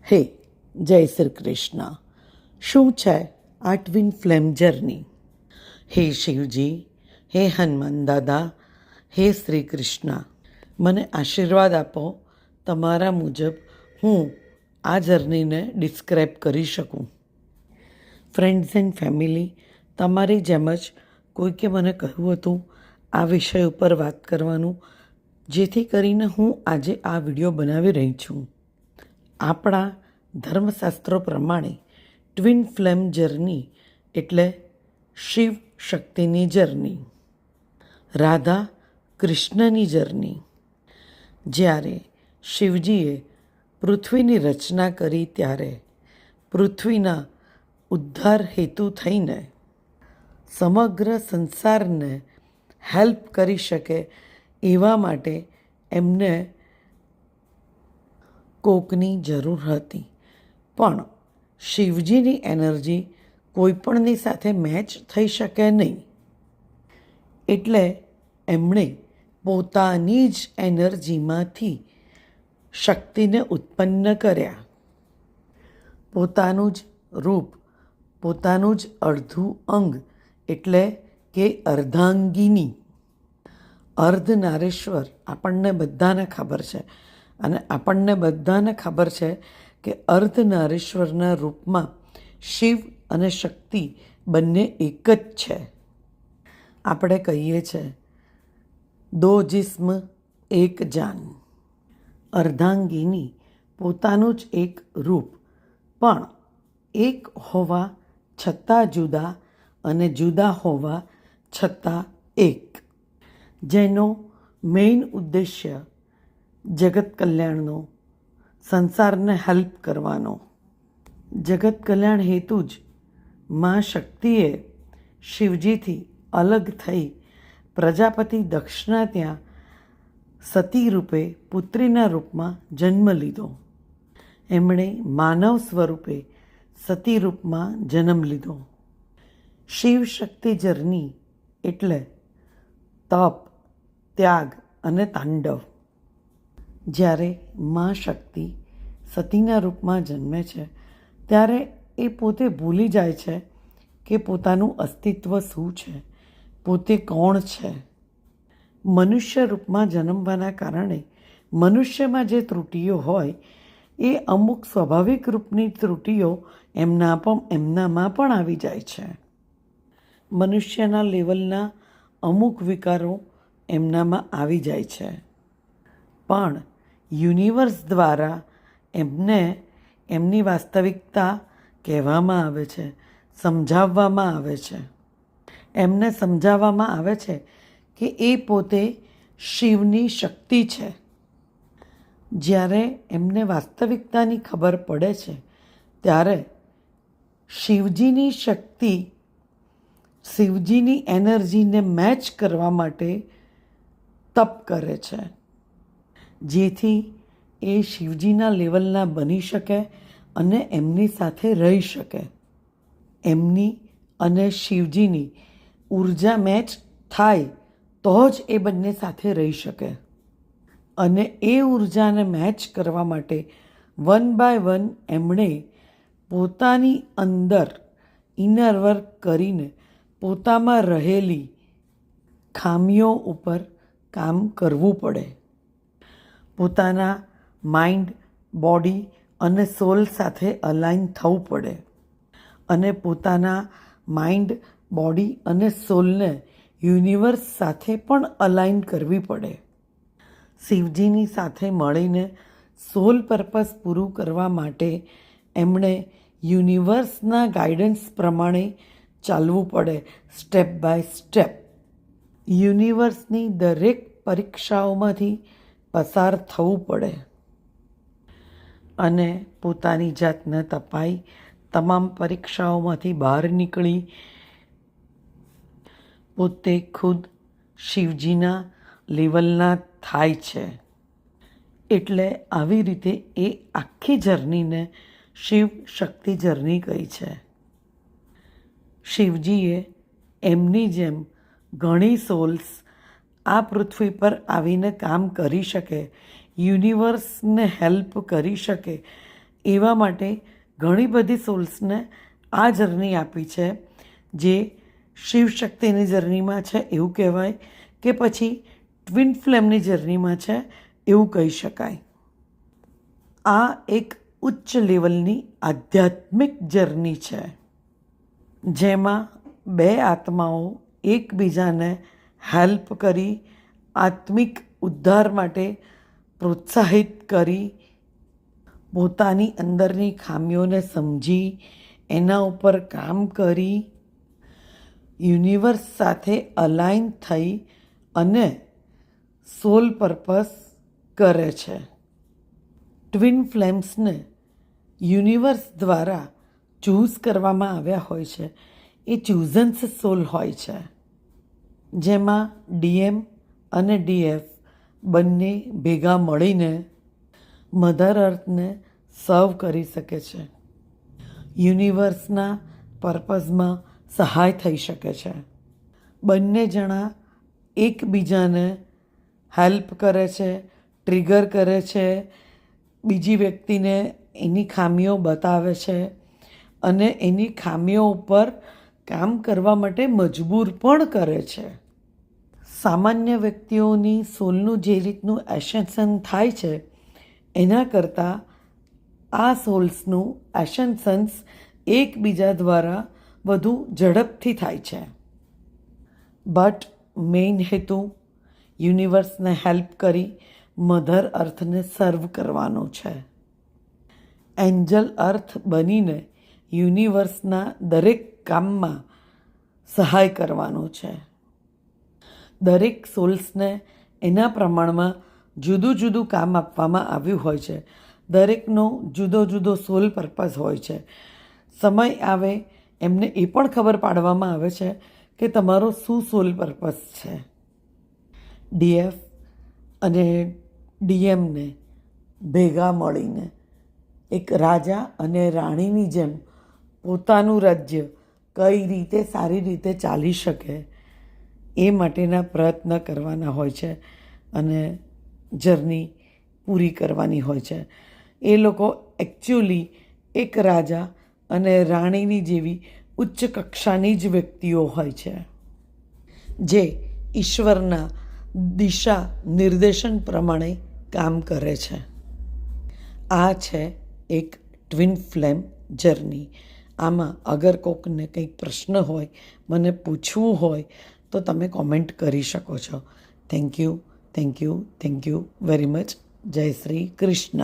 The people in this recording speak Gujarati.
હે જય શ્રી કૃષ્ણ. શું છે આ ટ્વિન ફ્લેમ જર્ની? હે શિવજી, હે હનુમાન દાદા, હે શ્રી કૃષ્ણ, મને આશીર્વાદ આપો તમારા મુજબ હું આ જર્નીને ડિસ્ક્રાઈબ કરી શકું. ફ્રેન્ડ્સ એન્ડ ફેમિલી, તમારી જેમ જ કોઈકે મને કહ્યું હતું આ વિષય ઉપર વાત કરવાનું, જેથી કરીને હું આજે આ વિડીયો બનાવી રહી છું. આપણા ધર્મશાસ્ત્રો પ્રમાણે ટ્વિન ફ્લેમ જર્ની એટલે શિવ શક્તિની જર્ની, રાધા કૃષ્ણની જર્ની. જ્યારે શિવજીએ પૃથ્વીની રચના કરી ત્યારે પૃથ્વીના ઉદ્ધાર હેતુ થઈને સમગ્ર સંસારને હેલ્પ કરી શકે એવા માટે એમને કોકની જરૂર હતી. પણ શિવજીની એનર્જી કોઈપણની સાથે મેચ થઈ શકે નહીં, એટલે એમણે પોતાની જ એનર્જીમાંથી શક્તિને ઉત્પન્ન કર્યા. પોતાનું જ રૂપ, પોતાનું જ અડધું અંગ એટલે કે અર્ધાંગિની. અર્ધનારીશ્વર આપણને બધાને ખબર છે, અને આપણને બધાને ખબર છે કે અર્ધનારીશ્વરના રૂપમાં શિવ અને શક્તિ બંને એક જ છે. આપણે કહીએ છીએ દો જિસ્મ એક જાન. અર્ધાંગિની પોતાનું જ એક રૂપ, પણ એક હોવા છતાં જુદા અને જુદા હોવા છતાં એક, જેનો મેઇન ઉદ્દેશ્ય જગત કલ્યાણનો, સંસારને હેલ્પ કરવાનો. જગત કલ્યાણ હેતુ જ મા શક્તિએ શિવજીથી અલગ થઈ પ્રજાપતિ દક્ષના ત્યાં સતી રૂપે પુત્રીના રૂપમાં જન્મ લીધો. એમણે માનવ સ્વરૂપે સતી રૂપમાં જન્મ લીધો. શિવ શક્તિ જર્ની એટલે તપ, ત્યાગ અને તાંડવ. જ્યારે મા શક્તિ સતીના રૂપમાં જન્મે છે ત્યારે એ પોતે ભૂલી જાય છે કે પોતાનું અસ્તિત્વ શું છે, પોતે કોણ છે. મનુષ્ય રૂપમાં જન્મવાના કારણે મનુષ્યમાં જે ત્રુટિઓ હોય એ અમુક સ્વાભાવિક રૂપની ત્રુટિઓ એમનામાં પણ આવી જાય છે. મનુષ્યના લેવલના અમુક વિકારો એમનામાં આવી જાય છે, પણ યુનિવર્સ દ્વારા એમને એમની વાસ્તવિકતા કહેવામાં આવે છે, સમજાવવામાં આવે છે. એમને સમજાવવામાં આવે છે કે એ પોતે શિવની શક્તિ છે. જ્યારે એમને વાસ્તવિકતાની ખબર પડે છે ત્યારે શિવજીની શક્તિ શિવજીની એનર્જીને મેચ કરવા માટે તપ કરે છે, જેથી એ શિવજીના લેવલના બની શકે અને એમની સાથે રહી શકે. એમની અને શિવજીની ઉર્જા મેચ થાય તો જ એ બંને સાથે રહી શકે. અને એ ઉર્જાને મેચ કરવા માટે વન બાય વન એમણે પોતાની અંદર ઇનર વર્ક કરીને પોતામાં રહેલી ખામીઓ ઉપર કામ કરવું પડે. પોતાના માઇન્ડ, બોડી અને સોલ સાથે અલાઇન થવું પડે, અને પોતાના માઇન્ડ, બોડી અને સોલને યુનિવર્સ સાથે પણ અલાઇન કરવી પડે. શિવજીની સાથે મળીને સોલ પર્પસ પૂરું કરવા માટે એમણે યુનિવર્સના ગાઈડન્સ પ્રમાણે ચાલવું પડે, સ્ટેપ બાય સ્ટેપ. યુનિવર્સની દરેક પરીક્ષાઓમાંથી પસાર થવું પડે અને પોતાની જાતને તપાઈ તમામ પરીક્ષાઓમાંથી બહાર નીકળી પોતે ખુદ શિવજીના લેવલના થાય છે. એટલે આવી રીતે એ આખી જર્નીને શિવ શક્તિ જર્ની કહી છે. શિવજીએ એમની જેમ ઘણી સોલ્સ આ પૃથ્વી પર આવીને કામ કરી શકે, યુનિવર્સને હેલ્પ કરી શકે એવા માટે ઘણી બધી સોલ્સને આ જર્ની આપી છે, જે શિવશક્તિની જર્નીમાં છે એવું કહેવાય, કે પછી ટ્વિન ફ્લેમની જર્નીમાં છે એવું કહી શકાય. આ એક ઉચ્ચ લેવલની આધ્યાત્મિક જર્ની છે, જેમાં બે આત્માઓ એકબીજાને હેલ્પ કરી, આત્મિક ઉદ્ધાર માટે પ્રોત્સાહિત કરી, પોતાની અંદરની ખામીઓને સમજી એના ઉપર કામ કરી, યુનિવર્સ સાથે અલાઇન થઈ અને સોલ પર્પસ કરે છે. ટ્વિન ફ્લેમ્સને યુનિવર્સ દ્વારા ચૂઝ કરવામાં આવ્યા હોય છે. એ ચૂઝન્સ સોલ હોય છે, જેમાં ડીએમ અને ડીએફ બંને ભેગા મળીને મધર અર્થને સર્વ કરી શકે છે, યુનિવર્સના પર્પઝમાં સહાય થઈ શકે છે. બંને જણા એકબીજાને હેલ્પ કરે છે, ટ્રિગર કરે છે, બીજી વ્યક્તિને એની ખામીઓ બતાવે છે અને એની ખામીઓ ઉપર કામ કરવા માટે મજબૂર પણ કરે છે. સામાન્ય વ્યક્તિઓની સોલનું જે રીતનું એસેન્શન થાય છે એના કરતાં આ સોલ્સનું એસેન્શન્સ એકબીજા દ્વારા વધુ ઝડપથી થાય છે. બટ મેઇન હેતુ યુનિવર્સને હેલ્પ કરી મધર અર્થને સર્વ કરવાનો છે. એન્જલ અર્થ બનીને યુનિવર્સના દરેક કામમાં સહાય કરવાનો છે. દરેક સોલ્સને એના પ્રમાણમાં જુદું જુદું કામ આપવામાં આવ્યું હોય છે. દરેકનો જુદો જુદો સોલ પર્પઝ હોય છે. સમય આવે એમને એ પણ ખબર પાડવામાં આવે છે કે તમારો શું સોલ પર્પઝ છે. ડીએફ અને ડીએમને ભેગા મળીને એક રાજા અને રાણીની જેમ પોતાનું રાજ્ય કઈ રીતે સારી રીતે ચાલી શકે એ માટેના પ્રયત્ન કરવાના હોય છે અને જર્ની પૂરી કરવાની હોય છે. એ લોકો એકચ્યુઅલી એક રાજા અને રાણીની જેવી ઉચ્ચ કક્ષાની જ વ્યક્તિઓ હોય છે, જે ઈશ્વરના દિશા નિર્દેશન પ્રમાણે કામ કરે છે. આ છે એક ટ્વિન ફ્લેમ જર્ની. આમાં અગર કોકને કંઈક પ્રશ્ન હોય, મને પૂછવું હોય તો તમે કોમેન્ટ કરી શકો છો. Thank you very much. જય શ્રી કૃષ્ણ.